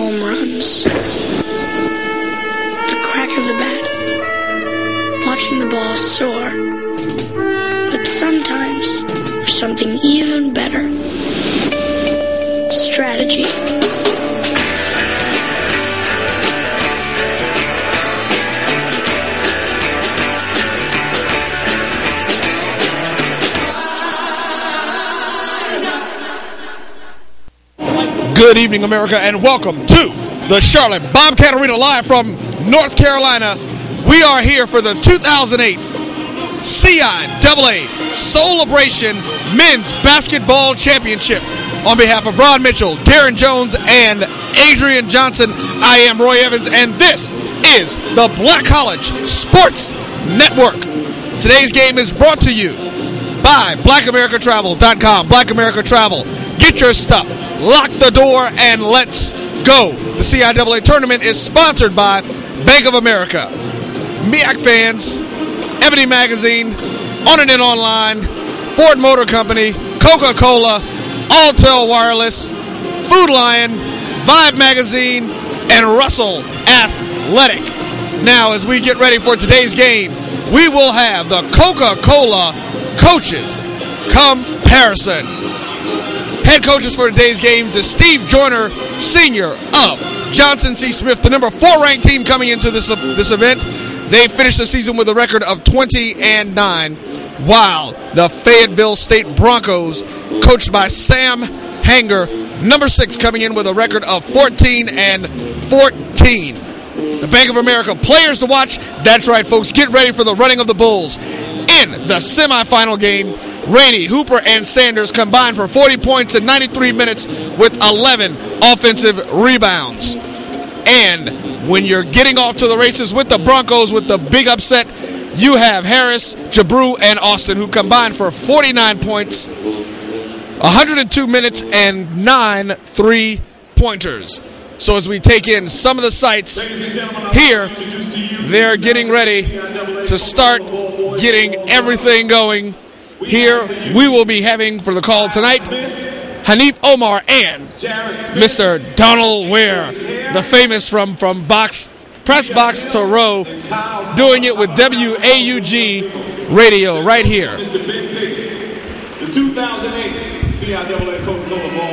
home runs, the crack of the bat, watching the ball soar. But sometimes there's something even better. Strategy. Good evening, America, and welcome to the Charlotte Bobcat Arena, live from North Carolina. We are here for the 2008 CIAA Celebration Men's Basketball Championship. On behalf of Ron Mitchell, Darren Jones, and Adrian Johnson, I am Roy Evans, and this is the Black College Sports Network. Today's game is brought to you by BlackAmericaTravel.com. Black America Travel. Get your stuff. Lock the door and let's go. The CIAA tournament is sponsored by Bank of America, MEAC Fans, Ebony Magazine, On and In Online, Ford Motor Company, Coca-Cola, Alltel Wireless, Food Lion, Vibe Magazine, and Russell Athletic. Now, as we get ready for today's game, we will have the Coca-Cola Coaches Comparison. Head coaches for today's games is Steve Joyner, Sr. of Johnson C. Smith, the number 4 ranked team coming into this event. They finished the season with a record of 20-9, while the Fayetteville State Broncos, coached by Sam Hanger, number 6, coming in with a record of 14-14. The Bank of America players to watch. That's right, folks. Get ready for the running of the Bulls. In the semifinal game, Rainey, Hooper, and Sanders combined for 40 points in 93 minutes with 11 offensive rebounds. And when you're getting off to the races with the Broncos with the big upset, you have Harris, Jabru, and Austin, who combined for 49 points, 102 minutes, and 9 3-pointers. So as we take in some of the sights here, they're getting ready to start getting everything going. Here we will be having for the call tonight Hanif Omar and Mr. Donald Ware, the famous from press box to row, doing it with WAUG radio right here.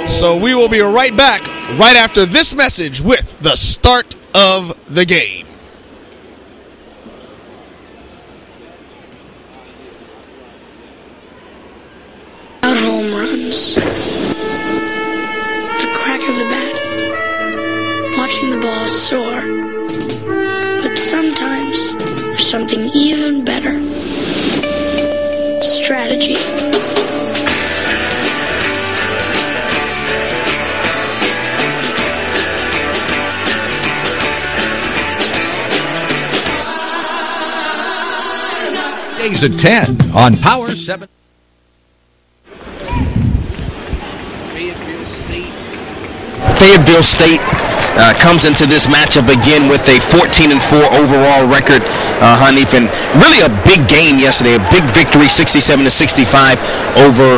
So we will be right back right after this message with the start of the game. Home runs, the crack of the bat, watching the ball soar. But sometimes there's something even better. Strategy. Days at 10 on Power 7. Fayetteville State comes into this matchup again with a 14-4 overall record, Hanif, and really a big game yesterday, a big victory, 67-65 over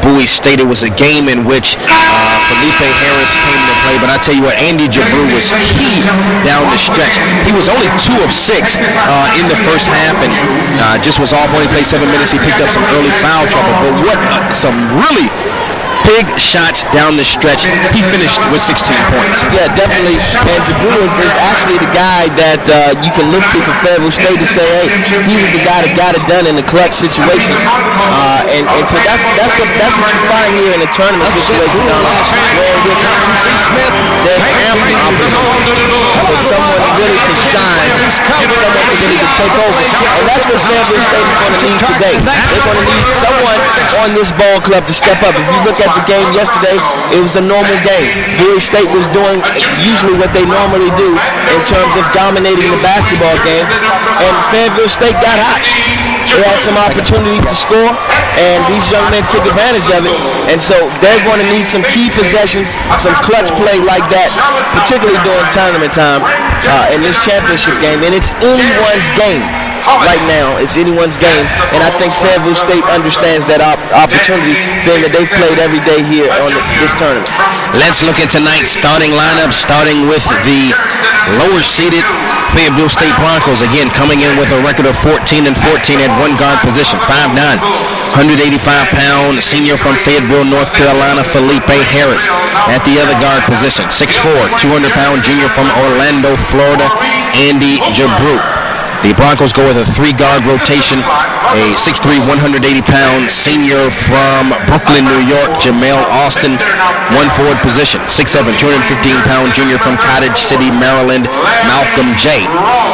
Bowie State. It was a game in which Felipe Harris came into play, but I tell you what, Andy Jabru was key down the stretch. He was only 2 of 6 in the first half, and just was off. Only played 7 minutes. He picked up some early foul trouble, but what some really big shots down the stretch. He finished with 16 points. Yeah, definitely. And Jabru is actually the guy that you can look to for Fayetteville State to say, hey, he was the guy that got it done in the clutch situation. And so that's what you find here in a tournament situation, where with T.C. Smith, there's ample opportunity for someone really to shine, someone to really to take over. And that's what Fayetteville State is going to need today. They're going to need someone on this ball club to step up. If you look at the game yesterday, it was a normal game. Bowie State was doing usually what they normally do in terms of dominating the basketball game, and Fayetteville State got hot. They had some opportunities to score, and these young men took advantage of it, and so they're going to need some key possessions, some clutch play like that, particularly during tournament time in this championship game, and it's anyone's game. right now. It's anyone's game, and I think Fayetteville State understands that opportunity, being that they've played every day here on this tournament. Let's look at tonight's starting lineup, starting with the lower-seeded Fayetteville State Broncos, again coming in with a record of 14-14 at one guard position. 5'9", 185-pound senior from Fayetteville, North Carolina, Felipe Harris. At the other guard position, 6'4", 200-pound junior from Orlando, Florida, Andy Jabru. The Broncos go with a three-guard rotation, a 6'3", 180-pound senior from Brooklyn, New York, Jamel Austin. One forward position, 6'7", 215-pound junior from Cottage City, Maryland, Malcolm J.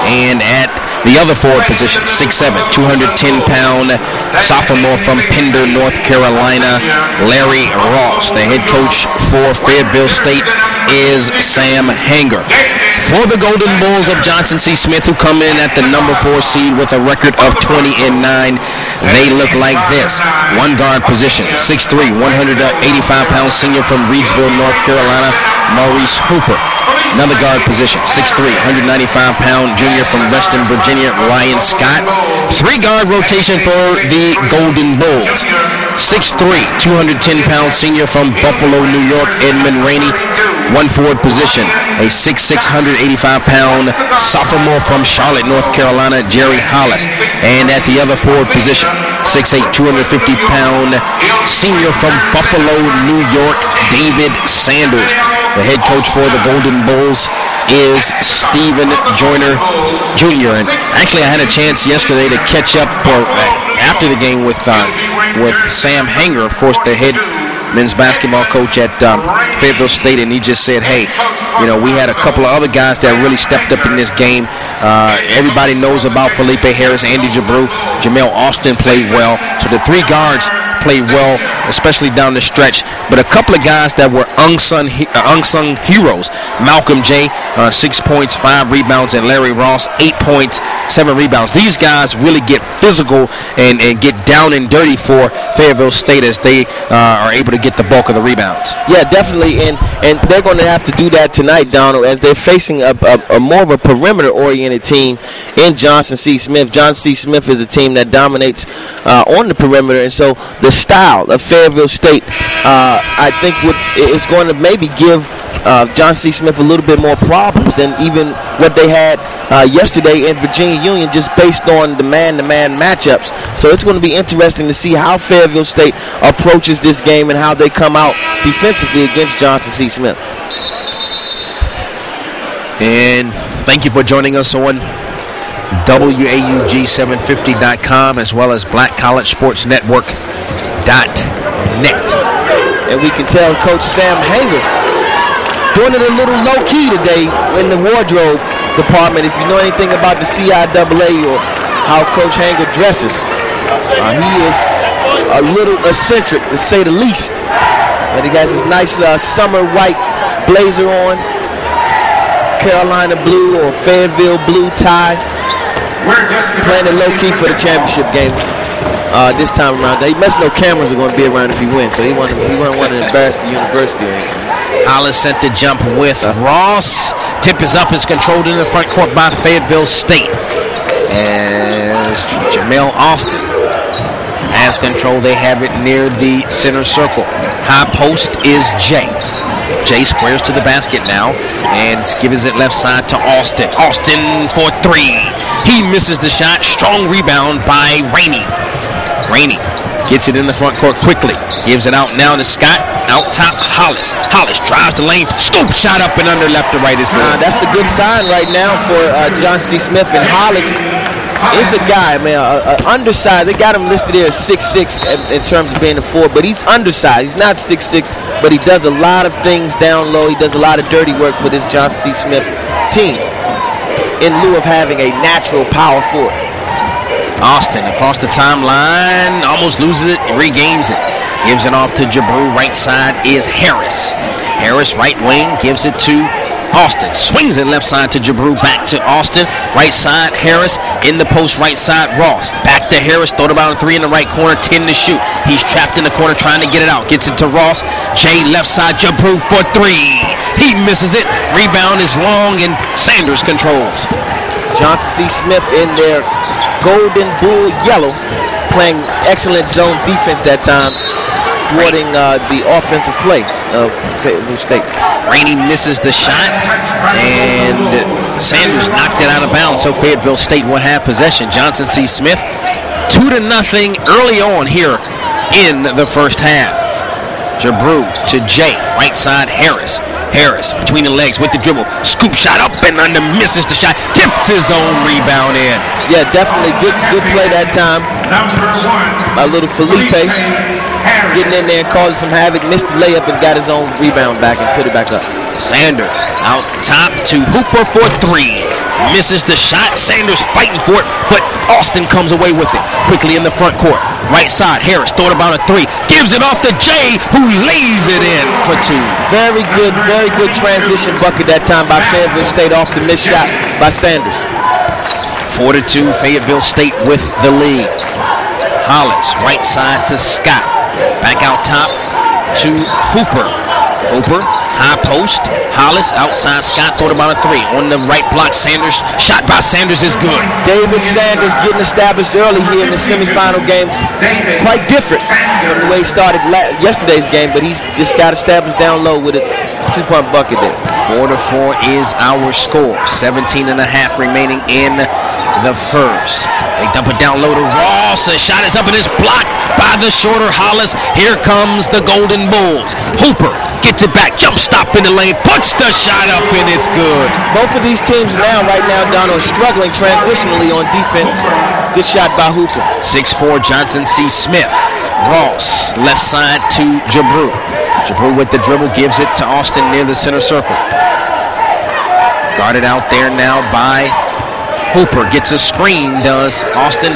And at the other forward position, 6'7", 210-pound sophomore from Pender, North Carolina, Larry Ross. The head coach for Fayetteville State is Sam Hanger. For the Golden Bulls of Johnson C. Smith, who come in at the number 4 seed with a record of 20-9, they look like this. One guard position, 6'3", 185-pound senior from Reidsville, North Carolina, Maurice Hooper. Another guard position, 6'3", 195-pound junior from Reston, Virginia, Ryan Scott. Three-guard rotation for the Golden Bulls. 6'3", 210-pound senior from Buffalo, New York, Edmund Rainey. One forward position, a 6'6", 185-pound sophomore from Charlotte, North Carolina, Jerry Hollis. And at the other forward position, 6'8", 250-pound senior from Buffalo, New York, David Sanders. The head coach for the Golden Bulls is Stephen Joyner Jr. And actually, I had a chance yesterday to catch up after the game with Sam Hanger, of course, the head men's basketball coach at Fayetteville State, and he just said, hey, you know, we had a couple of other guys that really stepped up in this game. Everybody knows about Felipe Harris, Andy Jabru, Jamel Austin played well. So the three guards played well, especially down the stretch. But a couple of guys that were unsung heroes. Malcolm J, 6 points, 5 rebounds, and Larry Ross, 8 points, 7 rebounds. These guys really get physical and get down and dirty for Fayetteville State as they are able to get the bulk of the rebounds. Yeah, definitely, and they're going to have to do that tonight, Donald, as they're facing a more of a perimeter-oriented team in Johnson C. Smith. Johnson C. Smith is a team that dominates on the perimeter, and so the style of Fayetteville State, I think it's going to maybe give Johnson C. Smith a little bit more problems than even what they had yesterday in Virginia Union, just based on the man-to-man matchups. So it's going to be interesting to see how Fayetteville State approaches this game and how they come out defensively against Johnson C. Smith. And thank you for joining us on WAUG750.com as well as BlackCollegeSportsNetwork.net. And we can tell Coach Sam Hanger doing it a little low-key today in the wardrobe department. If you know anything about the CIAA or how Coach Hanger dresses, he is a little eccentric, to say the least. But he has his nice summer white blazer on, Carolina blue or Fayetteville blue tie, playing it low-key for the championship game this time around. He must know cameras are going to be around if he wins, so he wouldn't want to embarrass the university or anything. Hollis sent the jump with Ross. Tip is up, is controlled in the front court by Fayetteville State. As Jamel Austin has control, they have it near the center circle. High post is Jay. Jay squares to the basket now and gives it left side to Austin. Austin for 3. He misses the shot. Strong rebound by Rainey. Rainey gets it in the front court quickly. Gives it out now to Scott. Out top, Hollis. Hollis drives the lane. Scoop shot up and under, left to right is good. That's a good sign right now for Johnson C. Smith. And Hollis is a guy, man, undersized. They got him listed there as 6'6" in terms of being a 4, but he's undersized. He's not 6'6", but he does a lot of things down low. He does a lot of dirty work for this Johnson C. Smith team in lieu of having a natural power forward. Austin across the timeline, almost loses it, regains it. Gives it off to Jabru. Right side is Harris. Harris, right wing, gives it to Austin. Swings it left side to Jabru. Back to Austin. Right side, Harris. In the post, right side, Ross. Back to Harris. Throw it about a 3 in the right corner. 10 to shoot. He's trapped in the corner trying to get it out. Gets it to Ross. Jay left side, Jabru for 3. He misses it. Rebound is long and Sanders controls. Johnson C. Smith in their Golden Bull Yellow, playing excellent zone defense that time, thwarting the offensive play of Fayetteville State. Rainey misses the shot, and Sanders knocked it out of bounds, so Fayetteville State will have possession. Johnson C. Smith, 2-0 early on here in the first half. Jabrew to Jay, right side Harris. Harris between the legs with the dribble. Scoop shot up and under, misses the shot. Tips his own rebound in. Yeah, definitely good play that time. My little Felipe getting in there and causing some havoc. Missed the layup and got his own rebound back and put it back up. Sanders out top to Hooper for 3. Misses the shot. Sanders fighting for it, but Austin comes away with it quickly in the front court. Right side, Harris thought about a 3. Gives it off to Jay, who lays it in for 2. Very good transition bucket that time by Fayetteville State off the missed shot by Sanders. 4-2, Fayetteville State with the lead. Hollis, right side to Scott. Back out top to Hooper. Hooper, high post. Hollis, outside Scott, thought about a 3. On the right block, Sanders. Shot by Sanders is good. David Sanders getting established early here in the semifinal game. Quite different from the way he started yesterday's game, but he's just got established down low with a 2-point bucket there. 4-4 is our score. 17.5 remaining in the first. They dump it down low to Ross. The shot is up and is blocked by the shorter Hollis. Here comes the Golden Bulls. Hooper gets it back. Jump stop in the lane. Puts the shot up and it's good. Both of these teams right now, Donald, are struggling transitionally on defense. Good shot by Hooper. 6'4" Johnson C. Smith. Ross, left side to Jabrew. Jabrew with the dribble, gives it to Austin near the center circle. Guarded out there now by Hooper. Gets a screen, does Austin.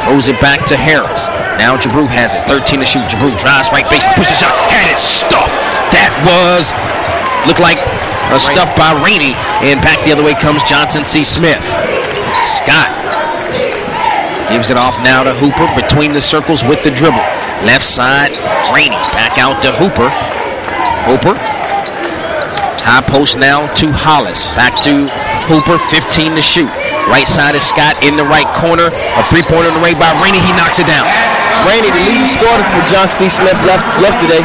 Throws it back to Harris. Now Jabrew has it. 13 to shoot. Jabrew drives right base, pushes shot, had it stuffed. That looked like a stuff by Rainey. And back the other way comes Johnson C. Smith. Scott gives it off now to Hooper between the circles with the dribble. Left side, Rainey. Back out to Hooper. Hooper. High post now to Hollis. Back to Hooper, 15 to shoot. Right side is Scott in the right corner. A 3-pointer in the way by Rainey. He knocks it down. Rainey, the leading scorer for Johnson C. Smith, left yesterday,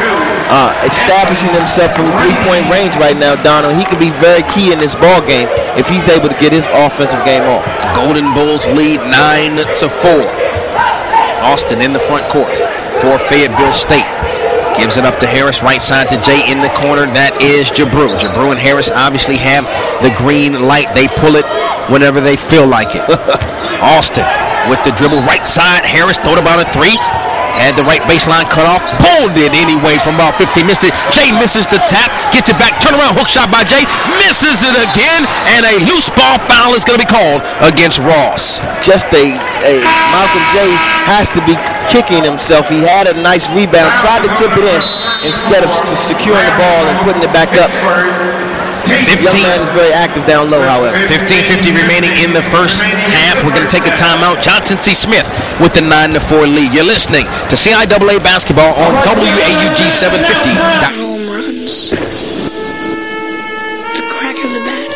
establishing himself from the 3-point range right now, Donald. He could be very key in this ball game if he's able to get his offensive game off. Golden Bulls lead 9-4. Austin in the front court for Fayetteville State. Gives it up to Harris, right side to Jay in the corner. That is Jabrew. Jabrew and Harris obviously have the green light. They pull it whenever they feel like it. Austin with the dribble, right side. Harris thought about a 3. Had the right baseline cut off. Pulled it anyway from about 50. Missed it. Jay misses the tap. Gets it back. Turnaround hook shot by Jay. Misses it again. And a loose ball foul is going to be called against Ross. Just a Malcolm Jay has to be kicking himself. He had a nice rebound. Tried to tip it in instead of securing the ball and putting it back up. The young man is very active down low, however. 15:50 remaining in the first half. We're going to take a timeout. Johnson C. Smith with the 9-4 lead. You're listening to CIAA basketball on WAUG 750. Home runs. The crack of the bat.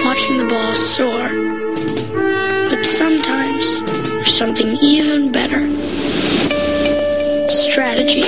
Watching the ball soar. But sometimes there's something even better. Strategy.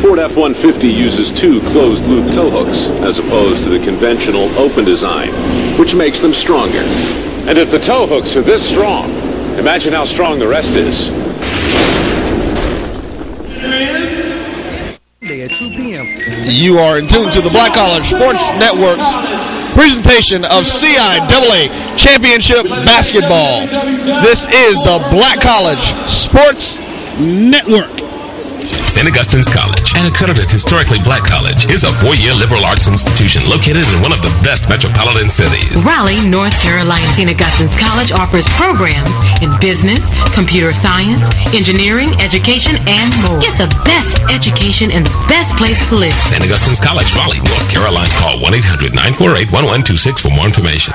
Ford F-150 uses 2 closed-loop tow hooks as opposed to the conventional open design, which makes them stronger. And if the tow hooks are this strong, imagine how strong the rest is. At 2 p.m. You are in tune to the Black College Sports Network's presentation of CIAA Championship Basketball. This is the Black College Sports Network. St. Augustine's College, an accredited historically black college, is a 4-year liberal arts institution located in one of the best metropolitan cities. Raleigh, North Carolina. St. Augustine's College offers programs in business, computer science, engineering, education, and more. Get the best education in the best place to live. St. Augustine's College, Raleigh, North Carolina. Call 1-800-948-1126 for more information.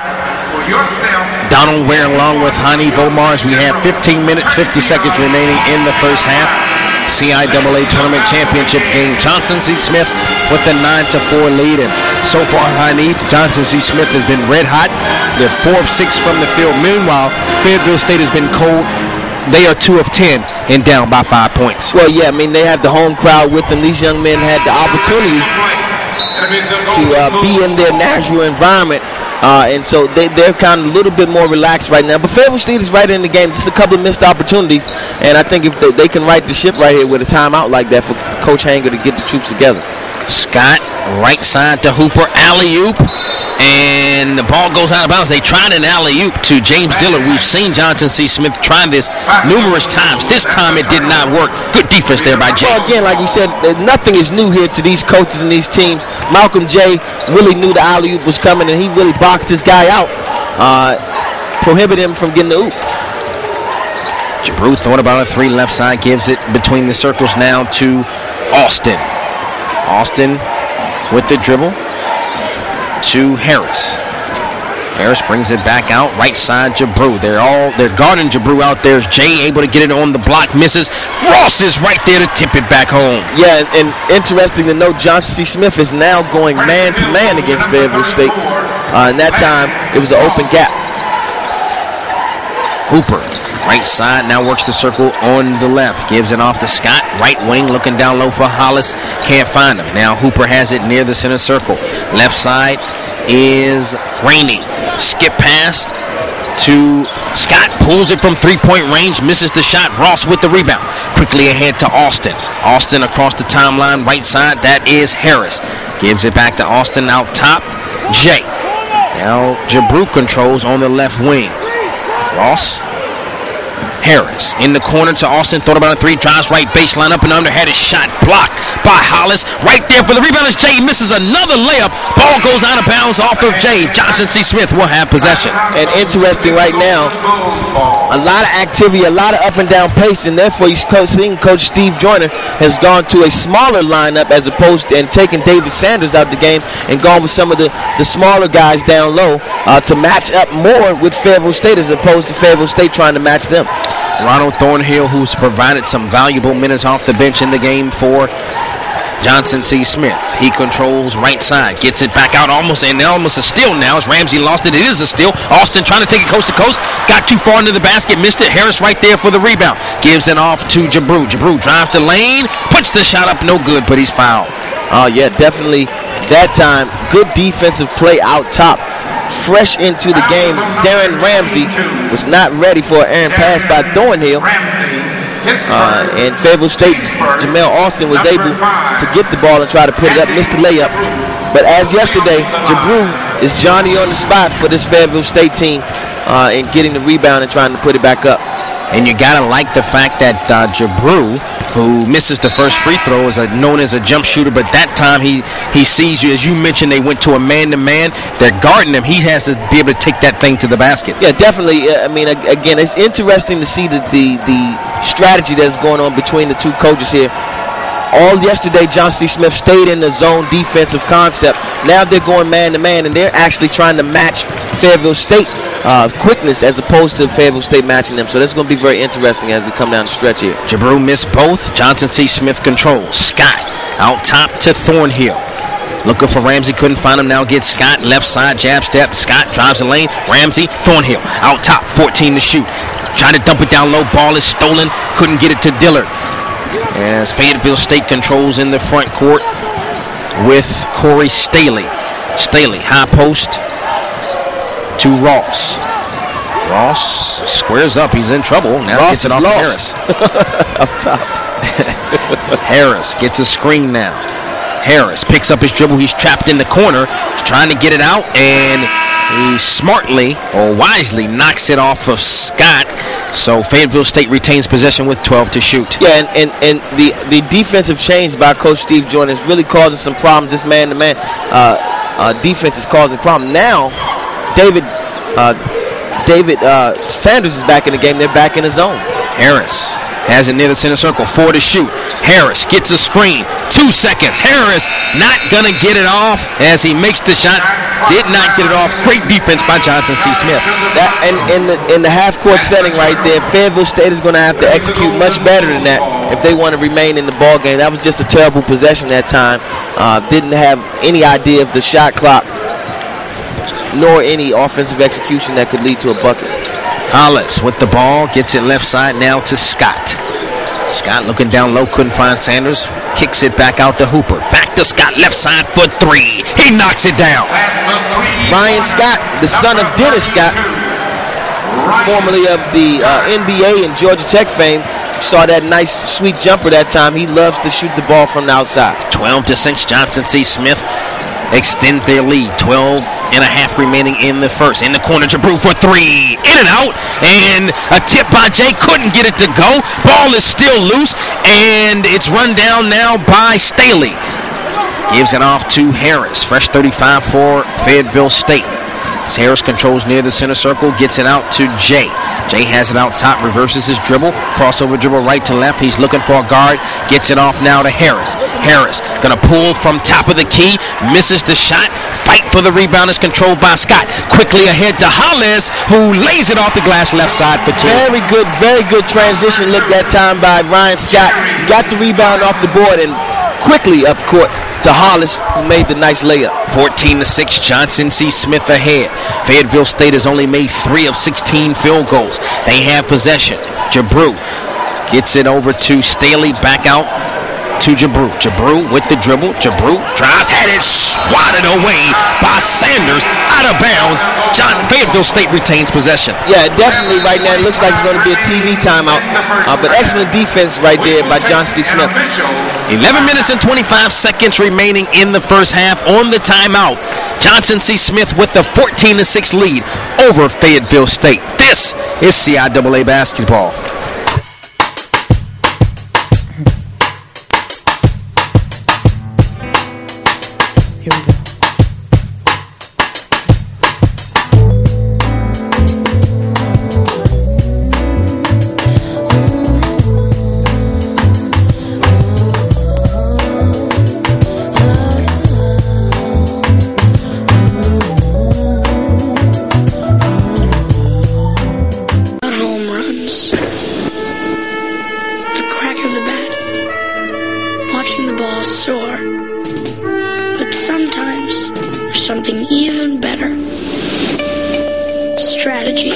Donald Ware along with Hanif Omars. We have 15 minutes, 50 seconds remaining in the first half. CIAA Tournament Championship game. Johnson C. Smith with the 9-4 lead. And so far, Hanif, Johnson C. Smith has been red hot. They're 4 of 6 from the field. Meanwhile, Fayetteville State has been cold. They are 2 of 10 and down by 5 points. Well, yeah, I mean, they have the home crowd with them. These young men had the opportunity to be in their natural environment. And so they're kind of a little bit more relaxed right now. But Fayetteville State is right in the game. Just a couple of missed opportunities. And I think if they can right the ship right here with a timeout like that for Coach Hanger to get the troops together. Scott, right side to Hooper, alley-oop. And the ball goes out of bounds. They tried an alley-oop to James Dillard. We've seen Johnson C. Smith try this numerous times. This time it did not work. Good defense there by Jay. Well, again, like we said, nothing is new here to these coaches and these teams. Malcolm Jay really knew the alley-oop was coming, and he really boxed this guy out, prohibited him from getting the oop. Jabru throwing about a 3 left side, gives it between the circles now to Austin. Austin with the dribble to Harris. Harris brings it back out, right side Jabru. They're guarding Jabru out. There's Jay able to get it on the block, misses. Ross is right there to tip it back home. Yeah, and interesting to note, Johnson C. Smith is now going man-to-man against Fayetteville State. And that time, it was an open gap. Hooper, right side, now works the circle on the left. Gives it off to Scott, right wing, looking down low for Hollis. Can't find him. Now Hooper has it near the center circle. Left side is Rainey. Skip pass to Scott, pulls it from 3-point range, misses the shot. Ross with the rebound. Quickly ahead to Austin. Austin across the timeline, right side, that is Harris. Gives it back to Austin out top. Jay. Now Jabru controls on the left wing. Ross, Harris in the corner to Austin, thought about a 3, drives right baseline up and under, had his shot blocked by Hollis. Right there for the rebound is Jay, misses another layup. Ball goes out of bounds off of Jay. Johnson C. Smith will have possession. And interesting right now, a lot of activity, a lot of up and down pace, and therefore you're seeing Coach Steve Joyner has gone to a smaller lineup as opposed to, and taking David Sanders out the game and gone with some of the smaller guys down low to match up more with Fayetteville State as opposed to Fayetteville State trying to match them. Ronald Thornhill, who's provided some valuable minutes off the bench in the game for Johnson C. Smith. He controls right side, gets it back out almost a steal now as Ramsey lost it. It is a steal. Austin trying to take it coast to coast, got too far into the basket, missed it. Harris right there for the rebound, gives it off to Jabru. Jabru drives the lane, puts the shot up, no good, but he's fouled. Oh yeah, definitely that time. Good defensive play out top. Fresh into the game, Darren Ramsey was not ready for an errant pass by Thornhill. And Fayetteville State, Jamel Austin was able to get the ball and try to put it up, missed the layup. But as yesterday, Jabru is Johnny on the spot for this Fayetteville State team in getting the rebound and trying to put it back up. And you got to like the fact that Jabru, who misses the first free throw, is known as a jump shooter, but that time he sees you. As you mentioned, they went to a man-to-man. They're guarding him. He has to be able to take that thing to the basket. Yeah, definitely. I mean, again, it's interesting to see the strategy that's going on between the two coaches here. All yesterday, Johnson C. Smith stayed in the zone defensive concept. Now they're going man-to-man, and they're actually trying to match Fayetteville State quickness as opposed to Fayetteville State matching them. So that's going to be very interesting as we come down the stretch here. Jabru missed both. Johnson C. Smith controls. Scott out top to Thornhill. Looking for Ramsey, couldn't find him. Now gets Scott, left side, jab step. Scott drives the lane. Ramsey, Thornhill out top, 14 to shoot. Trying to dump it down low. Ball is stolen. Couldn't get it to Dillard. As Fayetteville State controls in the front court with Corey Staley. Staley, high post to Ross. Ross squares up. He's in trouble. Now Ross gets it off lost. Harris. Up top. Harris gets a screen now. Harris picks up his dribble. He's trapped in the corner. He's trying to get it out, and He smartly or wisely knocks it off of Scott. So Fayetteville State retains possession with 12 to shoot. Yeah, and the defensive change by Coach Steve Jordan is really causing some problems. This man-to-man defense is causing problems. Now, David Sanders is back in the game. They're back in the zone. Harris has it near the center circle. 4 to shoot. Harris gets a screen. 2 seconds. Harris not going to get it off as he makes the shot. Did not get it off. Great defense by Johnson C. Smith. That, and in the half-court setting right there, Fayetteville State is going to have to execute much better than that if they want to remain in the ball game. That was just a terrible possession that time. Didn't have any idea of the shot clock, nor any offensive execution that could lead to a bucket. Hollis with the ball, gets it left side now to Scott. Scott looking down low, couldn't find Sanders. Kicks it back out to Hooper. Back to Scott, left side for 3. He knocks it down. Ryan Scott, the son of Dennis Scott, formerly of the NBA and Georgia Tech fame. Saw that nice, sweet jumper that time. He loves to shoot the ball from the outside. 12 to 6, Johnson C. Smith extends their lead. 12 and a half remaining in the first. In the corner, Jabrew for 3. In and out. And a tip by Jay. Couldn't get it to go. Ball is still loose. And it's run down now by Staley. Gives it off to Harris. Fresh 35 for Fayetteville State. As Harris controls near the center circle, gets it out to Jay. Jay has it out top, reverses his dribble, crossover dribble right to left. He's looking for a guard, gets it off now to Harris. Harris gonna pull from top of the key, misses the shot. Fight for the rebound is controlled by Scott. Quickly ahead to Hollis, who lays it off the glass left side for 2. Very good transition look that time by Ryan Scott. Got the rebound off the board and quickly up court to Hollis, who made the nice layup. 14 to 6, Johnson C. Smith ahead. Fayetteville State has only made 3 of 16 field goals. They have possession. Jabrew gets it over to Staley, back out to Jabrew. Jabrew with the dribble. Jabrew drives, had it swatted away by Sanders, out of bounds. Fayetteville State retains possession. Yeah, definitely right now. It looks like it's going to be a TV timeout. But excellent defense right there by Johnson C. Smith. 11 minutes and 25 seconds remaining in the first half on the timeout. Johnson C. Smith with the 14 to 6 lead over Fayetteville State. This is CIAA basketball. Here we go. Watching the ball soar. But sometimes there's something even better. Strategy.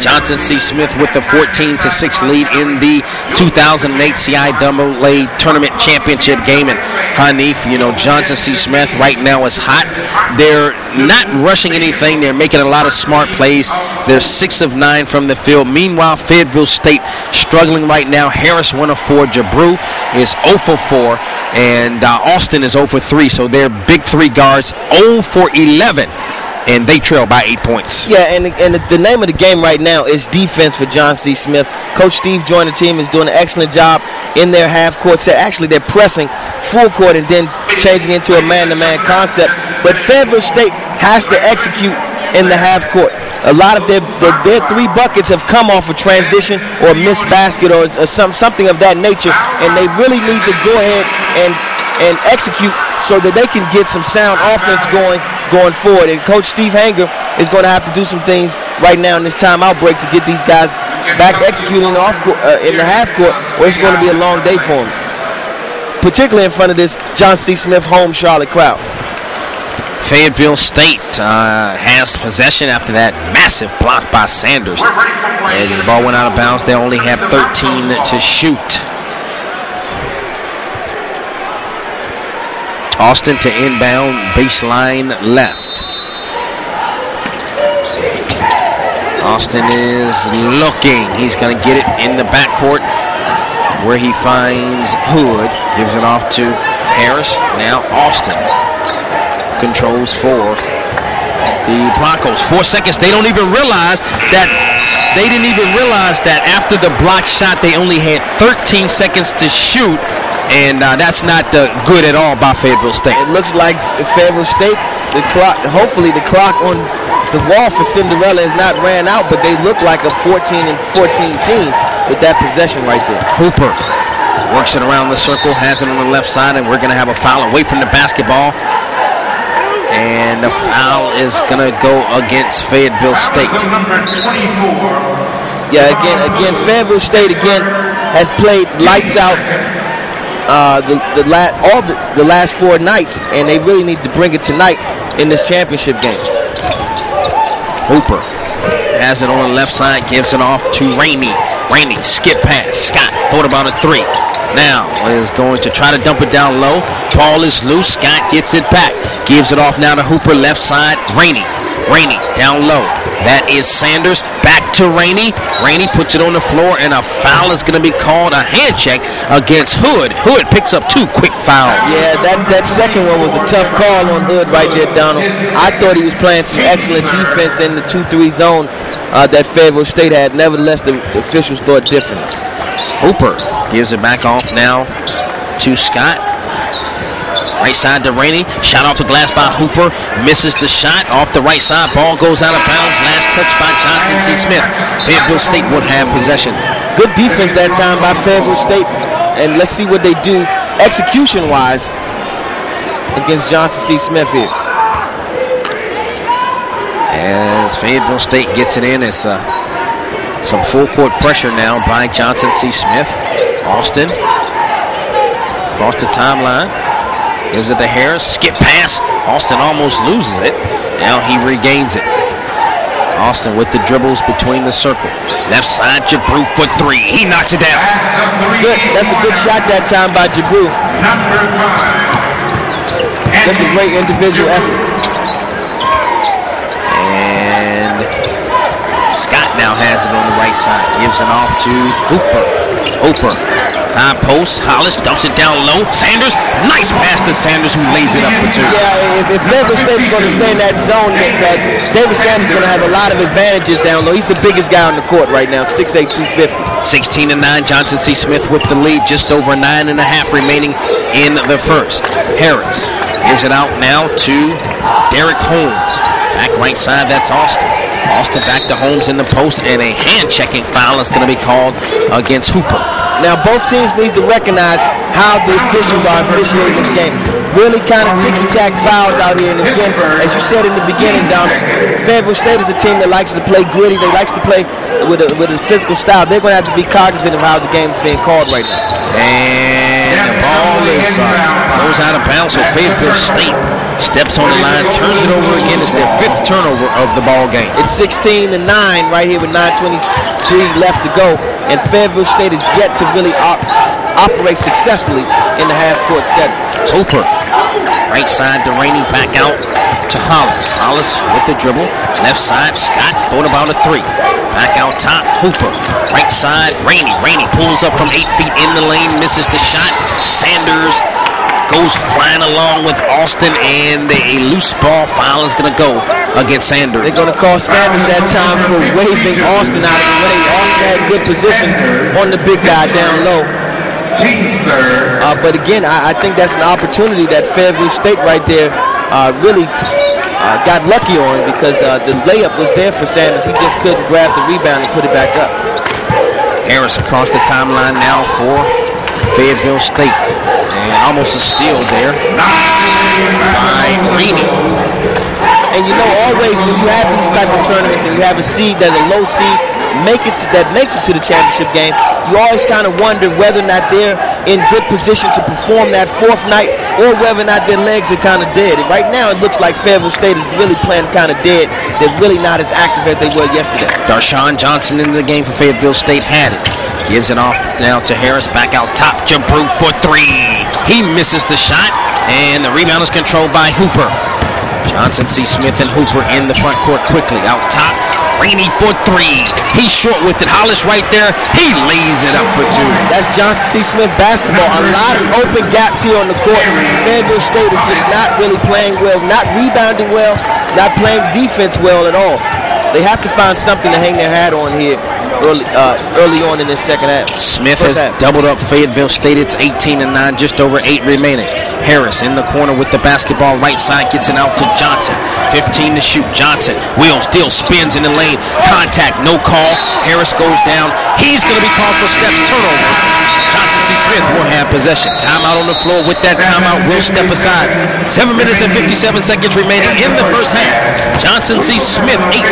Johnson C. Smith with the 14 to 6 lead in the 2008 CIAA Tournament Championship game. And Hanif, Johnson C. Smith right now is hot. They're not rushing anything. They're making a lot of smart plays. They're 6 of 9 from the field. Meanwhile, Fayetteville State struggling right now. Harris 1 of 4. Jabrew is 0 for 4. And Austin is 0 for 3. So they're big 3 guards 0 for 11. And they trail by 8 points. Yeah, and the name of the game right now is defense for John C. Smith. Coach Steve joined the team, is doing an excellent job in their half-court set. Actually, they're pressing full court and then changing into a man-to-man concept. But Fayetteville State has to execute in the half-court. A lot of their 3 buckets have come off a transition or a missed basket or something of that nature, and they really need to go ahead and execute so that they can get some sound offense going forward. And Coach Steve Hanger is going to have to do some things right now in this timeout break to get these guys back executing in the half court, or it's going to be a long day for him, particularly in front of this Johnson C. Smith home Charlotte crowd. Fayetteville State has possession after that massive block by Sanders. As the ball went out of bounds, they only have 13 to shoot. Austin to inbound, baseline left. Austin is looking. He's going to get it in the backcourt where he finds Hood. Gives it off to Harris. Now Austin controls for the Broncos. 4 seconds. They don't even realize that. They didn't even realize that after the block shot, they only had 13 seconds to shoot. And that's not good at all by Fayetteville State. It looks like Fayetteville State, the clock, hopefully the clock on the wall for Cinderella has not ran out, but they look like a 14-14 team with that possession right there. Hooper works it around the circle, has it on the left side, and we're going to have a foul away from the basketball. And the foul is going to go against Fayetteville State. Yeah, again, Fayetteville State again has played lights out the last 4 nights, and they really need to bring it tonight in this championship game. Hooper has it on the left side, gives it off to Rainey. Rainey, skip pass. Scott thought about a 3. Now is going to try to dump it down low. Ball is loose. Scott gets it back. Gives it off now to Hooper, left side. Rainey. Rainey down low. That is Sanders. Back to Rainey. Rainey puts it on the floor, and a foul is going to be called, a hand check against Hood. Hood picks up 2 quick fouls. Yeah, that second one was a tough call on Hood right there, Donald. I thought he was playing some excellent defense in the 2-3 zone that Fayetteville State had. Nevertheless, the officials thought differently. Hooper gives it back off now to Scott. Right side to Rainey. Shot off the glass by Hooper. Misses the shot off the right side. Ball goes out of bounds. Last touch by Johnson C. Smith. Fayetteville State would have possession. Good defense that time by Fayetteville State. And let's see what they do execution-wise against Johnson C. Smith here. As Fayetteville State gets it in, it's some full-court pressure now by Johnson C. Smith. Austin across the timeline. Gives it to Harris. Skip pass. Austin almost loses it. Now he regains it. Austin with the dribbles between the circle. Left side, Jabru for 3. He knocks it down. Good. That's a good shot that time by Jabru. That's a great individual effort. And Scott now has it on the right side. Gives it off to Hooper. Hooper. High post. Hollis dumps it down low. Sanders. Nice pass to Sanders, who lays it up for 2. Yeah, if Fayetteville State is going to stay in that zone, that David Sanders is going to have a lot of advantages down low. He's the biggest guy on the court right now, 6'8", 250. 16-9. Johnson C. Smith with the lead. Just over 9.5 remaining in the first. Harris gives it out now to Derek Holmes. Back right side, that's Austin. Austin back to Holmes in the post, and a hand-checking foul is going to be called against Hooper. Now, both teams need to recognize how the officials are officiating this game. Really kind of ticky-tack fouls out here. And again, as you said in the beginning, Donald, Fayetteville State is a team that likes to play gritty. They likes to play with a physical style. They're going to have to be cognizant of how the game is being called right now. And the ball goes out of bounds, so Fayetteville State steps on the line, turns it over again. It's their 5th turnover of the ball game. It's 16-9 right here with 9:23 left to go, and Fayetteville State is yet to really operate successfully in the half-court setting. Hooper, right side to Rainey, back out to Hollis. Hollis with the dribble. Left side, Scott thought about a 3. Back out top, Hooper. Right side, Rainey. Rainey pulls up from 8 feet in the lane, misses the shot. Sanders goes flying along with Austin, and a loose ball foul is going to go against Sanders. They're going to call Sanders that time for waving Austin out of the way. Austin had good position on the big guy down low. But again, I think that's an opportunity that Fayetteville State right there really got lucky on, because the layup was there for Sanders. He just couldn't grab the rebound and put it back up. Harris across the timeline now for Fayetteville State. And almost a steal there by Rainey. And you know, always when you have these type of tournaments and you have a seed that's a low seed makes it to the championship game, you always kind of wonder whether or not they're in good position to perform that fourth night or whether or not their legs are kind of dead. And right now, it looks like Fayetteville State is really playing kind of dead. They're really not as active as they were yesterday. Darshawn Johnson in the game for Fayetteville State had it. Gives it off now to Harris. Back out top. Jabru for three. He misses the shot. And the rebound is controlled by Hooper. Johnson, C. Smith, and Hooper in the front court quickly. Out top. Rainey for three. He's short with it. Hollis right there. He lays it up for two. That's Johnson C. Smith basketball. A lot of open gaps here on the court. Fayetteville State is just not really playing well, not rebounding well, not playing defense well at all. They have to find something to hang their hat on here early on in this second half. Smith has doubled up Fayetteville State. It's 18-9, just over 8 remaining. Harris in the corner with the basketball. Right side gets it out to Johnson. 15 to shoot. Johnson wheels, still spins in the lane. Contact, no call. Harris goes down. He's going to be called for steps. Turnover. Johnson C. Smith will have possession. Timeout on the floor. With that timeout, will step aside. 7 minutes and 57 seconds remaining in the first half. Johnson C. Smith, 18.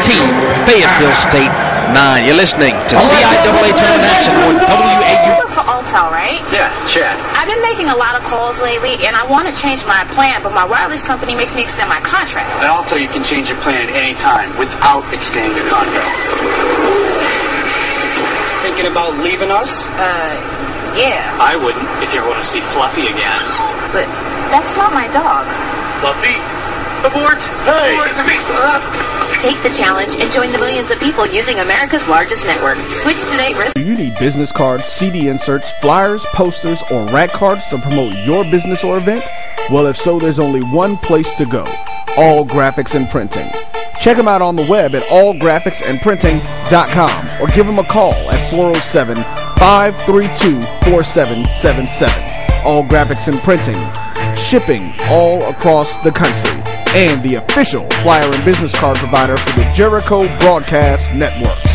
Fayetteville State, 9. You're listening to CIAA Tournament Action on WAU. For Altel, right? Yeah, Chad. I've been making a lot of calls lately, and I want to change my plan, but my wireless company makes me extend my contract. At Altel, you can change your plan at any time without extending the contract. Thinking about leaving us? Yeah. I wouldn't if you ever want to see Fluffy again. But that's not my dog. Fluffy? Aboard! Hey! Aboard to me! Take the challenge and join the millions of people using America's largest network. Switch today. Do you need business cards, CD inserts, flyers, posters, or rack cards to promote your business or event? Well, if so, there's only one place to go. All Graphics and Printing. Check them out on the web at allgraphicsandprinting.com or give them a call at 407-532-4777. All Graphics and Printing. Shipping all across the country. And the official flyer and business card provider for the Jericho Broadcast Networks.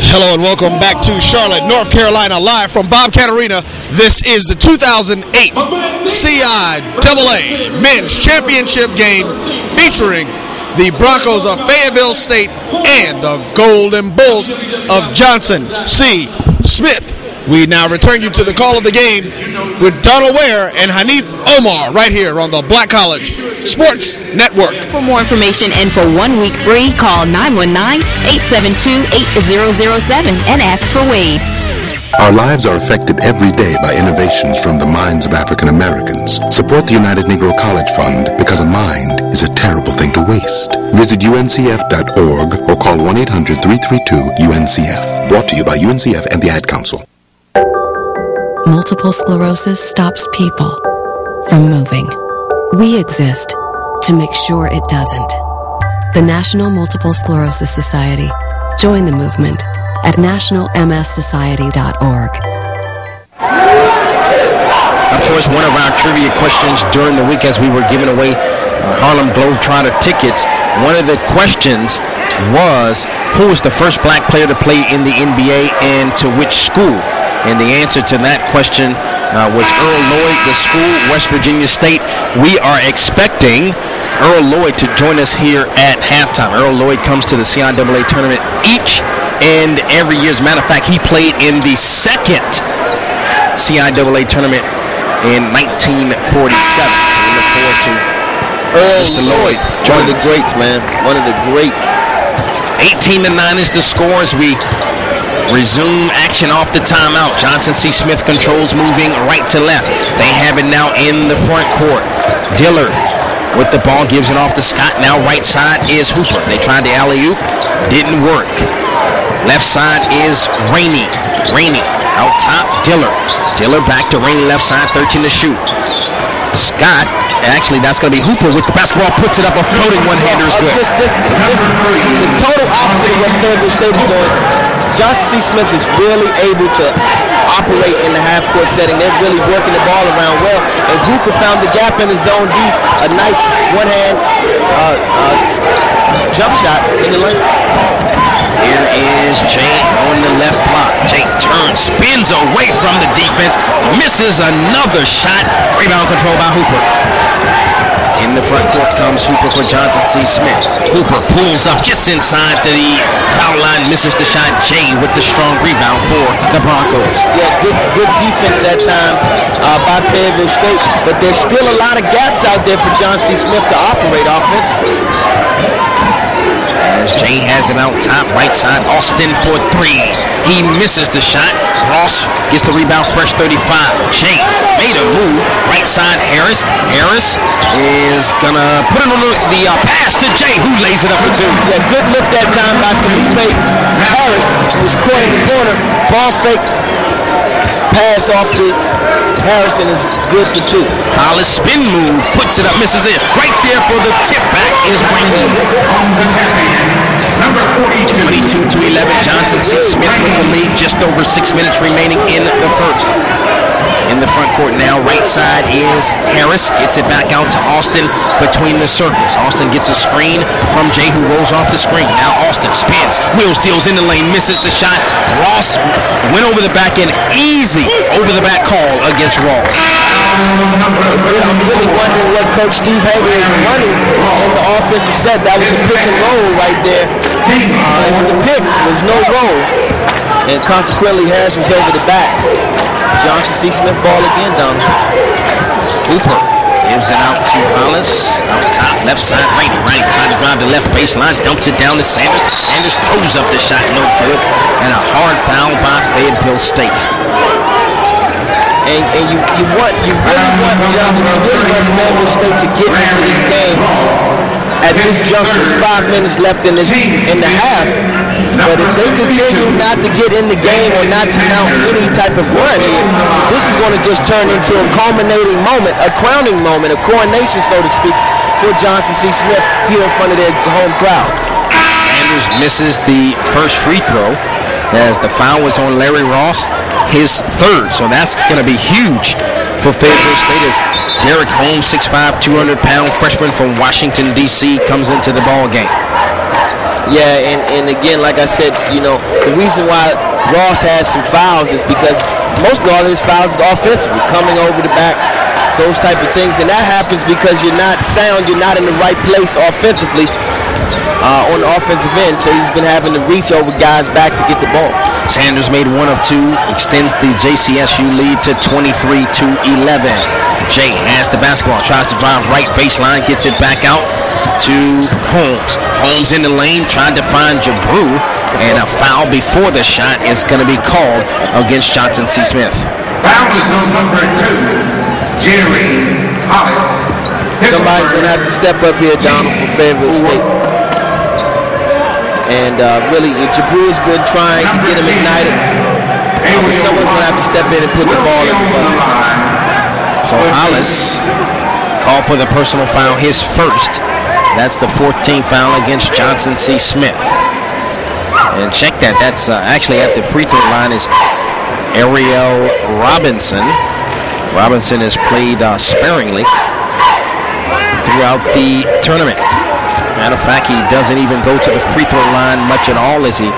Hello and welcome back to Charlotte, North Carolina, live from Bobcat Arena. This is the 2008 CIAA Men's Championship game featuring the Broncos of Fayetteville State and the Golden Bulls of Johnson C. Smith. We now return you to the call of the game with Donald Ware and Hanif Omar right here on the Black College Sports Network. For more information and for 1 week free, call 919-872-8007 and ask for Wade. Our lives are affected every day by innovations from the minds of African Americans. Support the United Negro College Fund because a mind is a terrible thing to waste. Visit uncf.org or call 1-800-332-UNCF. Brought to you by UNCF and the Ad Council. Multiple sclerosis stops people from moving. We exist to make sure it doesn't. The National Multiple Sclerosis Society. Join the movement at nationalmssociety.org. Of course, one of our trivia questions during the week as we were giving away Harlem Globetrotter tickets, one of the questions was, who was the first black player to play in the NBA and to which school? And the answer to that question was Earl Lloyd, the school, West Virginia State. We are expecting Earl Lloyd to join us here at halftime. Earl Lloyd comes to the CIAA tournament each and every year. As a matter of fact, he played in the second CIAA tournament in 1947. So we look forward to Earl Lloyd, one of the greats, man. One of the greats. 18-9 is the score as we resume action off the timeout. Johnson C. Smith controls, moving right to left. They have it now in the front court. Dillard with the ball, gives it off to Scott. Now right side is Hooper. They tried the alley-oop, didn't work. Left side is Rainey. Rainey out top, Dillard. Dillard back to Rainey, left side, 13 to shoot. Scott, actually that's going to be Hooper with the basketball, puts it up, a floating one-hander is good. The total opposite of what Fayetteville State is doing. Johnson C. Smith is really able to operate in the half-court setting. They're really working the ball around well, and Hooper found the gap in the zone deep. A nice one-hand jump shot in the lane. Here is Jay on the left block. Jay turns, spins away from the defense, misses another shot. Rebound control by Hooper. In the front court comes Hooper for Johnson C. Smith. Hooper pulls up, gets inside the foul line, misses the shot. Jay with the strong rebound for the Broncos. Yeah, good defense that time by Fayetteville State, but there's still a lot of gaps out there for Johnson C. Smith to operate offensively. As Jay has it out top, right side, Austin for three. He misses the shot. Ross gets the rebound, fresh 35. Jay made a move, right side, Harris. Harris is gonna put it on the pass to Jay, who lays it up for two. Yeah, good look that time by Felipe Harris, who was caught in the corner. Ball fake, pass off to Harrison is good for two. Hollis spin move, puts it up, misses it. Right there for the tip back is Rainey. 22-11, Johnson C. Smith with the lead, just over 6 minutes remaining in the first. In the front court now, right side is Harris, gets it back out to Austin between the circles. Austin gets a screen from Jay, who rolls off the screen. Now Austin spins, wheels, deals in the lane, misses the shot. Ross went over the back end, easy over the back call against Ross. I'm really wondering what Coach Steve Hager is running in the offensive set. That was a pick and roll right there. It was a pick, there was no roll. And consequently, Harris was over the back. Johnson C. Smith ball again, Donald. Hooper gives it out to Hollis. Out top, left side, Rainey. Rainey trying to drive the left baseline, dumps it down to Sanders. Sanders throws up the shot, no good. And a hard foul by Fayetteville State. And you really want Fayetteville State to get into this game at this juncture. There's 5 minutes left in the half. But if they continue not to get in the game or not to mount any type of run here, this is going to just turn into a culminating moment, a crowning moment, a coronation, so to speak, for Johnson C. Smith here in front of their home crowd. Sanders misses the first free throw as the foul was on Larry Ross, his third. So that's going to be huge for Fayetteville State as Derek Holmes, 6'5", 200-pound freshman from Washington, D.C., comes into the ball game. Yeah, and again, like I said, the reason why Ross has some fouls is because mostly all of his fouls is offensively, coming over the back, those type of things. And that happens because you're not sound, you're not in the right place offensively on the offensive end. So he's been having to reach over guys back to get the ball. Sanders made one of two, extends the JCSU lead to 23-11. Jay has the basketball, tries to drive right baseline, gets it back out to Holmes. Holmes in the lane, trying to find Jabru, and a foul before the shot is going to be called against Johnson C. Smith. Foul is on number 2, Jerry Hollis. Somebody's going to have to step up here, Donald, for Fayetteville State. And really, Jabru's been trying to get him ignited. Someone's going to have to step in and put the ball in the ball. So Hollis called for the personal foul, his first. That's the 14th foul against Johnson C. Smith. And check that. That's actually at the free throw line is Ariel Robinson. Robinson has played sparingly throughout the tournament. Matter of fact, he doesn't even go to the free throw line much at all as he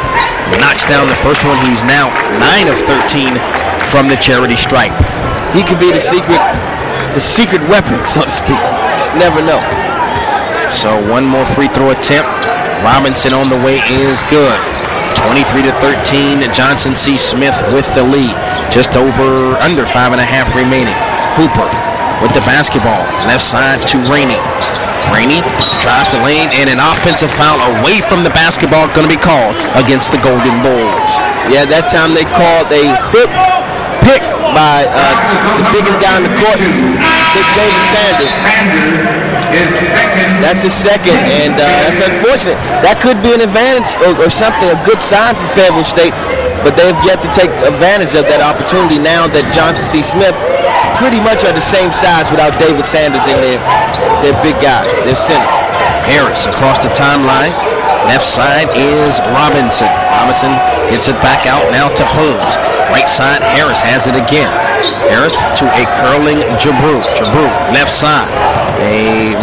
knocks down the first one. He's now 9 of 13 from the charity stripe. He could be the secret weapon, so to speak. Just never know. So one more free throw attempt. Robinson on the way is good. 23-13, Johnson C. Smith with the lead. Just under 5.5 remaining. Hooper with the basketball. Left side to Rainey. Rainey drives the lane, and an offensive foul away from the basketball going to be called against the Golden Bulls. Yeah, that time they called a quick pick by the biggest guy on the court, David Sanders. That's his second, and that's unfortunate. That could be an advantage or something, a good sign for Fayetteville State, but they've yet to take advantage of that opportunity now that Johnson C. Smith pretty much are the same size without David Sanders in their big guy, their center. Harris across the timeline. Left side is Robinson. Robinson gets it back out now to Holmes. Right side, Harris has it again. Harris to a curling Jabru. Jabru, left side.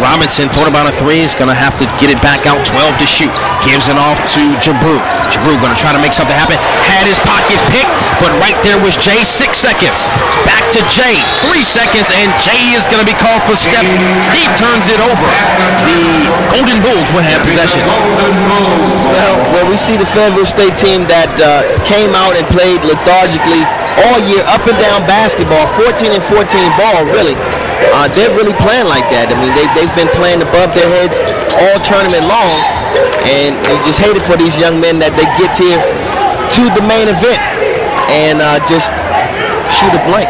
Robinson thought about a three. He's going to have to get it back out. 12 to shoot. Gives it off to Jabru. Jabru going to try to make something happen. Had his pocket picked, but right there was Jay. 6 seconds. Back to Jay. 3 seconds, and Jay is going to be called for steps. He turns it over. The Golden Bulls will have possession. Well, we see the Fayetteville State team that came out and played lethargically all year, up and down basketball, 14 and 14 ball, really. They're really playing like that. I mean, they've been playing above their heads all tournament long, and you just hate it for these young men that they get here to the main event and just shoot a blank.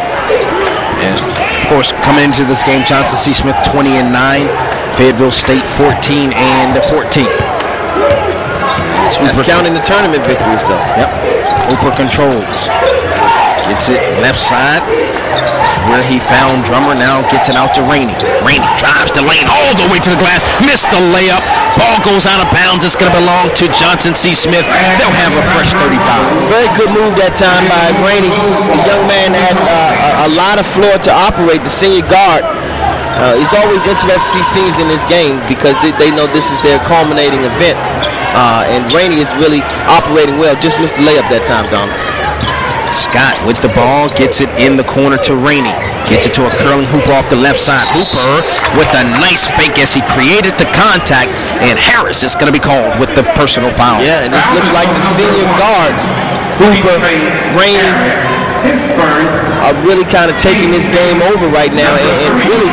Yes. Of course, coming into this game, Johnson C. Smith 20 and 9, Fayetteville State 14 and 14. That's counting the tournament victories, though. Yep. Hooper controls. Gets it left side where he found Drummer. Now gets it out to Rainey. Rainey drives the lane all the way to the glass. Missed the layup. Ball goes out of bounds. It's going to belong to Johnson C. Smith. They'll have a fresh 35. Very good move that time by Rainey. The young man had a lot of floor to operate. The senior guard. It's always interesting to see seniors in this game because they know this is their culminating event. And Rainey is really operating well. Just missed the layup that time, Dom. Scott with the ball, gets it in the corner to Rainey. Gets it to a curling Hooper off the left side. Hooper with a nice fake as he created the contact, and Harris is going to be called with the personal foul. Yeah, and this looks like the senior guards, Hooper, Rainey, are really kind of taking this game over right now and really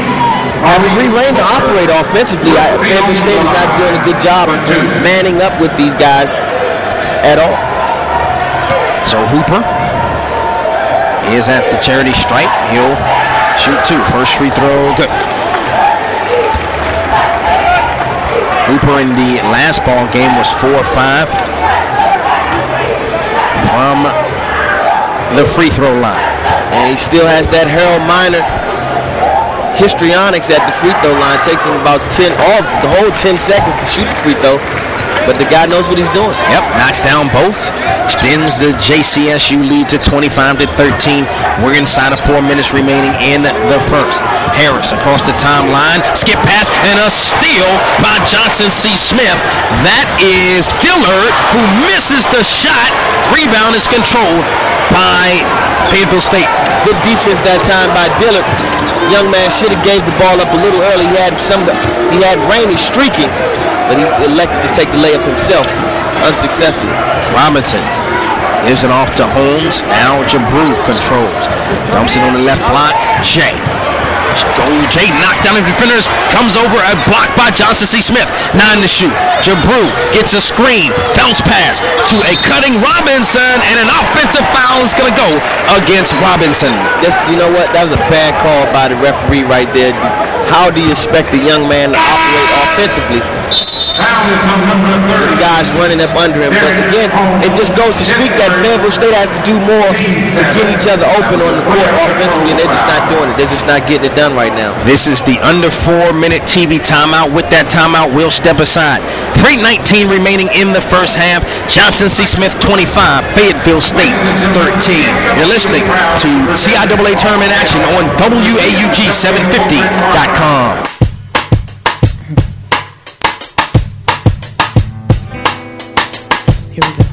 have free reign to operate offensively. Fayetteville State is not doing a good job of manning up with these guys at all. So Hooper is at the charity stripe. He'll shoot 2. First free throw, good. Hooper in the last ball game was 4 or 5 from the free throw line. And he still has that Harold Miner histrionics at the free throw line. Takes him about the whole 10 seconds to shoot the free throw. But the guy knows what he's doing. Yep, knocks down both. Extends the JCSU lead to 25-13. We're inside of 4 minutes remaining in the first. Harris across the timeline. Skip pass and a steal by Johnson C. Smith. That is Dillard, who misses the shot. Rebound is controlled by Fayetteville State. Good defense that time by Dillard. Young man should have gave the ball up a little early. He had Rainey streaking, but he elected to take the layup himself, unsuccessfully. Robinson gives it off to Holmes. Now Jabru controls. Dumps it on the left block. Jay knocked down the defenders. Comes over a block by Johnson C. Smith. 9 to shoot. Jabru gets a screen. Bounce pass to a cutting Robinson, and an offensive foul is going to go against Robinson. You know what? That was a bad call by the referee right there. How do you expect the young man to operate offensively? The guys running up under him. But again, it just goes to speak that Fayetteville State has to do more to get each other open on the court offensively, and they're just not doing it. They're just not getting it done right now. This is the under 4-minute TV timeout. With that timeout, we'll step aside. 3:19 remaining in the first half. Johnson C. Smith 25, Fayetteville State 13. You're listening to CIAA Tournament Action on WAUG750.com. Here we go.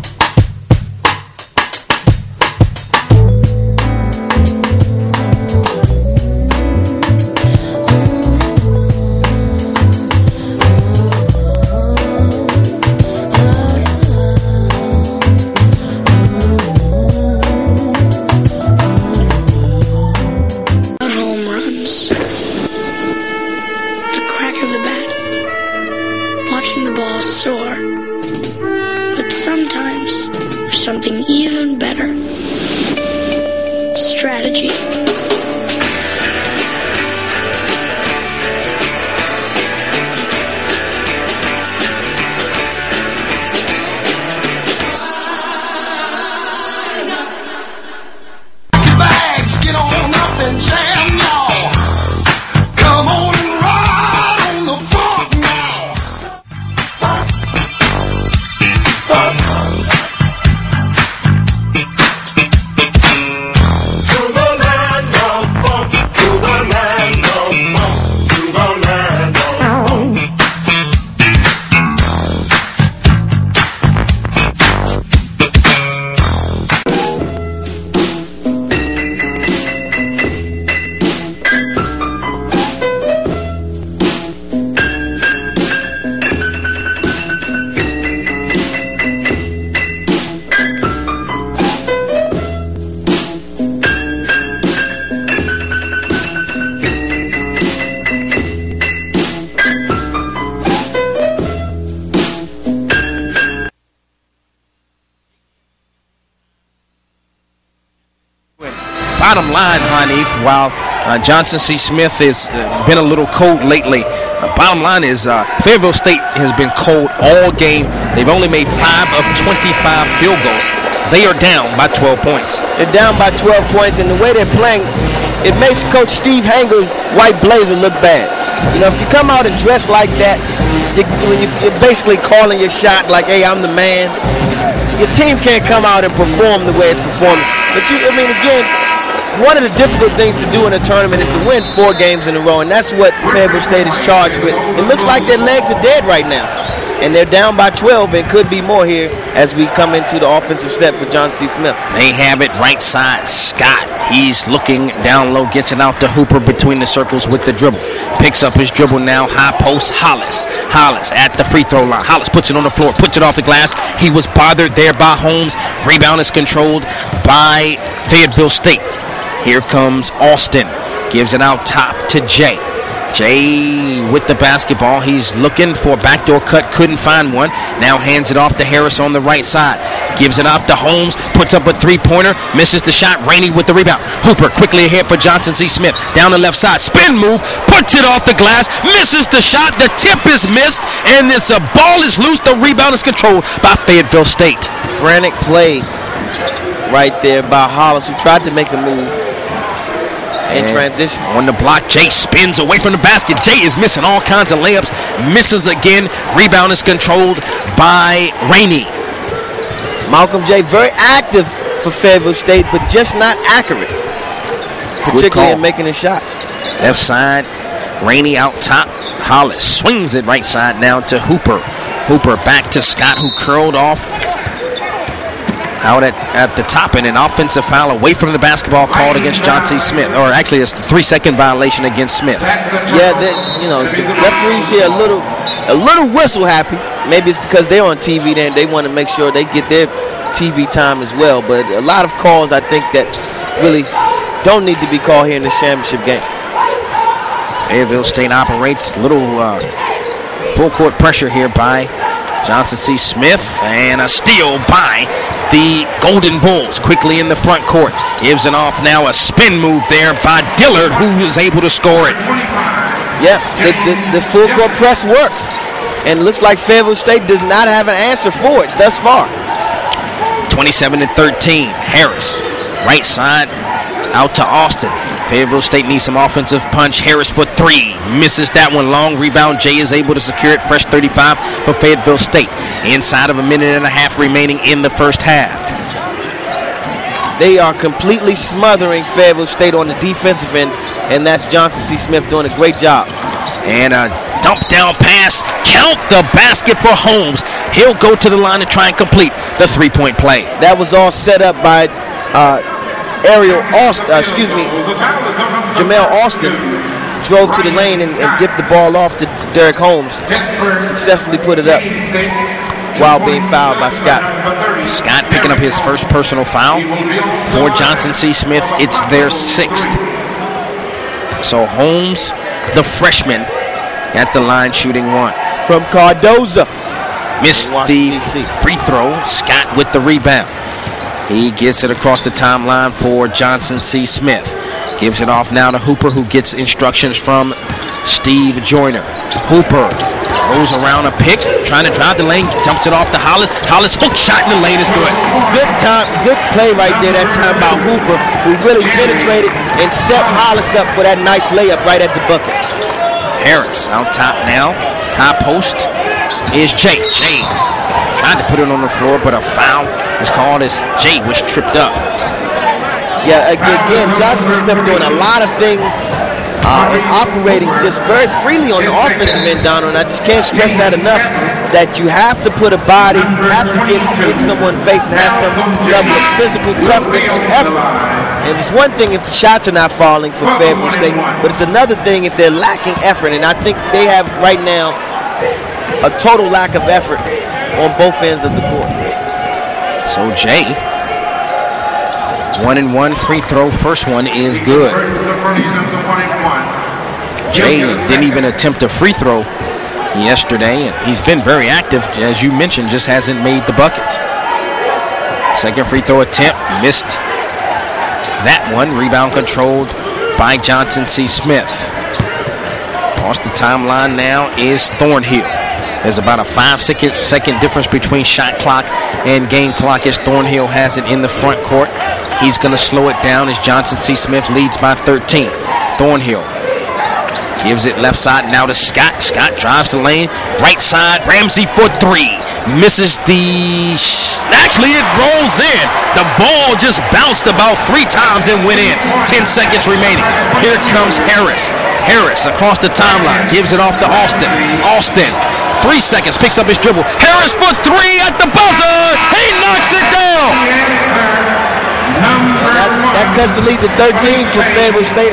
Home runs. The crack of the bat. Watching the ball soar. But sometimes there's something even better. Strategy. bottom line, Hanif, while Johnson C. Smith has been a little cold lately, bottom line is Fayetteville State has been cold all game. They've only made 5 of 25 field goals. They are down by 12 points. They're down by 12 points, and the way they're playing, it makes Coach Steve Hanger's white blazer look bad. You know, if you come out and dress like that, you're basically calling your shot like, hey, I'm the man. Your team can't come out and perform the way it's performing. But again, one of the difficult things to do in a tournament is to win 4 games in a row, and that's what Fayetteville State is charged with. It looks like their legs are dead right now, and they're down by 12 and could be more here as we come into the offensive set for Johnson C. Smith. They have it right side. Scott, he's looking down low, gets it out to Hooper between the circles with the dribble. Picks up his dribble now, high post, Hollis. Hollis at the free throw line. Hollis puts it on the floor, puts it off the glass. He was bothered there by Holmes. Rebound is controlled by Fayetteville State. Here comes Austin. Gives it out top to Jay. Jay with the basketball. He's looking for a backdoor cut. Couldn't find one. Now hands it off to Harris on the right side. Gives it off to Holmes. Puts up a three-pointer. Misses the shot. Rainey with the rebound. Hooper quickly ahead for Johnson C. Smith. Down the left side. Spin move. Puts it off the glass. Misses the shot. The tip is missed. And this ball is loose. The rebound is controlled by Fayetteville State. Frantic play right there by Hollis, who tried to make a move. In transition. On the block, Jay spins away from the basket. Jay is missing all kinds of layups. Misses again. Rebound is controlled by Rainey. Malcolm Jay very active for Fayetteville State, but just not accurate, particularly in making his shots. Left side, Rainey out top. Hollis swings it right side now to Hooper. Hooper back to Scott, who curled off. Out at the top, and an offensive foul away from the basketball called against Johnson C. Smith. Or actually, it's the 3-second violation against Smith. Yeah, the referees here a little whistle happy. Maybe it's because they're on TV then they want to make sure they get their TV time as well. But a lot of calls, I think, that really don't need to be called here in this championship game. Fayetteville State operates little full court pressure here by Johnson C. Smith, and a steal by the Golden Bulls. Quickly in the front court. Gives it off now. A spin move there by Dillard, who is able to score it. Yeah, the full court press works. And it looks like Fayetteville State does not have an answer for it thus far. 27-13. Harris, right side, out to Austin. Fayetteville State needs some offensive punch. Harris for 3. Misses that one. Long rebound. Jay is able to secure it. Fresh 35 for Fayetteville State. Inside of a minute and a half remaining in the first half. They are completely smothering Fayetteville State on the defensive end, and that's Johnson C. Smith doing a great job. And a dump down pass. Count the basket for Holmes. He'll go to the line to try and complete the 3-point play. That was all set up by Jamel Austin drove to the lane and dipped the ball off to Derek Holmes. Successfully put it up while being fouled by Scott. Scott picking up his first personal foul for Johnson C. Smith. It's their 6th. So Holmes, the freshman, at the line shooting 1. From Cardozo. Missed the free throw. Scott with the rebound. He gets it across the timeline for Johnson C. Smith. Gives it off now to Hooper, who gets instructions from Steve Joyner. Hooper goes around a pick, trying to drive the lane, dumps it off to Hollis. Hollis hook shot in the lane is good. Good play right there that time by Hooper, who really penetrated and set Hollis up for that nice layup right at the bucket. Harris out top now. High post is Jay. Jay tried to put it on the floor, but a foul is called as Jay was tripped up. Yeah, again, Johnson Smith doing a lot of things and operating just very freely on the offensive end, Donald. And I just can't stress that enough, that you have to put a body, you have to get someone face and have some level of physical toughness and effort. And it's one thing if the shots are not falling for Fayetteville State, but it's another thing if they're lacking effort. And I think they have right now a total lack of effort on both ends of the court. So Jay, 1-and-1 free throw. First one is good. Jay didn't even attempt a free throw yesterday, and he's been very active, as you mentioned, just hasn't made the buckets. Second free throw attempt missed that one. Rebound controlled by Johnson C. Smith. Across the timeline now is Thornhill. There's about a 5-second difference between shot clock and game clock as Thornhill has it in the front court. He's going to slow it down as Johnson C. Smith leads by 13. Thornhill gives it left side now to Scott. Scott drives the lane. Right side, Ramsey for three. Misses the... Actually, it rolls in. The ball just bounced about 3 times and went in. 10 seconds remaining. Here comes Harris. Harris across the timeline. Gives it off to Austin. Austin, 3 seconds, picks up his dribble. Harris for three at the buzzer. He knocks it down. That cuts the lead to 13 for Fayetteville State.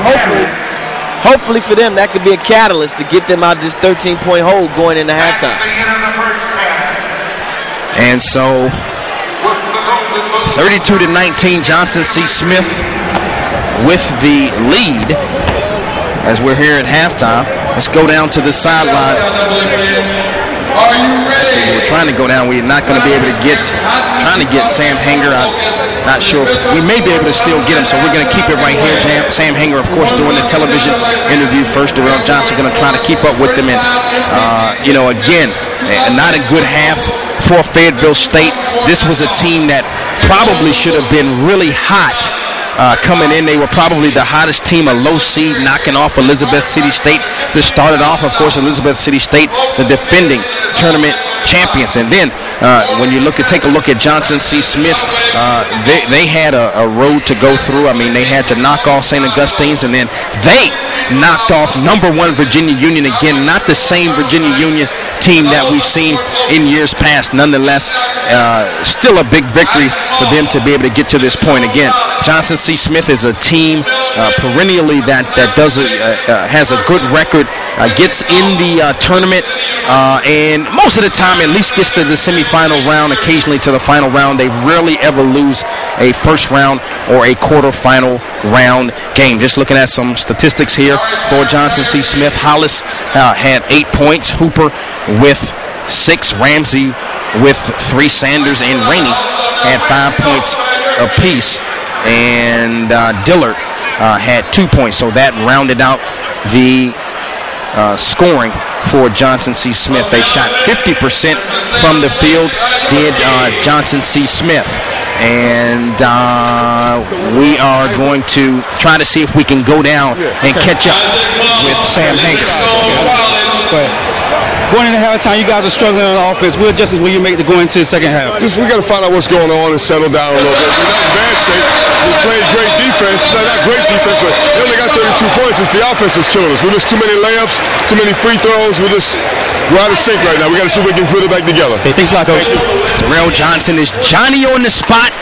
Hopefully for them, that could be a catalyst to get them out of this 13-point hole going into halftime. And so, 32-19, Johnson C. Smith with the lead as we're here at halftime. Let's go down to the sideline. Are you ready? We're trying to go down. We're not going to be able to get, trying to get Sam Hanger. I'm not sure. We may be able to still get him, so we're going to keep it right here. Sam Hanger, of course, doing the television interview first. Darrell Johnson going to try to keep up with them. And, again, not a good half for Fayetteville State. This was a team that probably should have been really hot. Coming in, they were probably the hottest team, a low seed, knocking off Elizabeth City State to start it off. Of course, Elizabeth City State, the defending tournament champions. And then when you take a look at Johnson C. Smith, they had a road to go through. I mean, they had to knock off St. Augustine's, and then they knocked off #1 Virginia Union. Again, not the same Virginia Union team that we've seen in years past. Nonetheless, still a big victory for them to be able to get to this point. Again, Johnson C. Smith is a team perennially that has a good record, gets in the tournament, and most of the time at least gets to the semifinal round, occasionally to the final round. They rarely ever lose a first round or a quarterfinal round game. Just looking at some statistics here for Johnson C. Smith. Hollis had 8 points, Hooper with 6, Ramsey with 3, Sanders and Rainey had 5 points apiece, and Dillard had 2 points. So that rounded out the scoring for Johnson C. Smith. They shot 50% from the field, did Johnson C. Smith. And we are going to try to see if we can go down and catch up with Sam Hanger. Go ahead. Going into halftime, you guys are struggling on offense. What adjustments will you make to go into the second half? We got to find out what's going on and settle down a little bit. We're not in bad shape. We played great defense. Not great defense, but they only got 32 points. It's the offense that's killing us. We missed too many layups, too many free throws. We're out of sync right now. We got to see if we can put it back together. Okay, thanks a lot, Coach. Darrell Johnson is Johnny on the spot.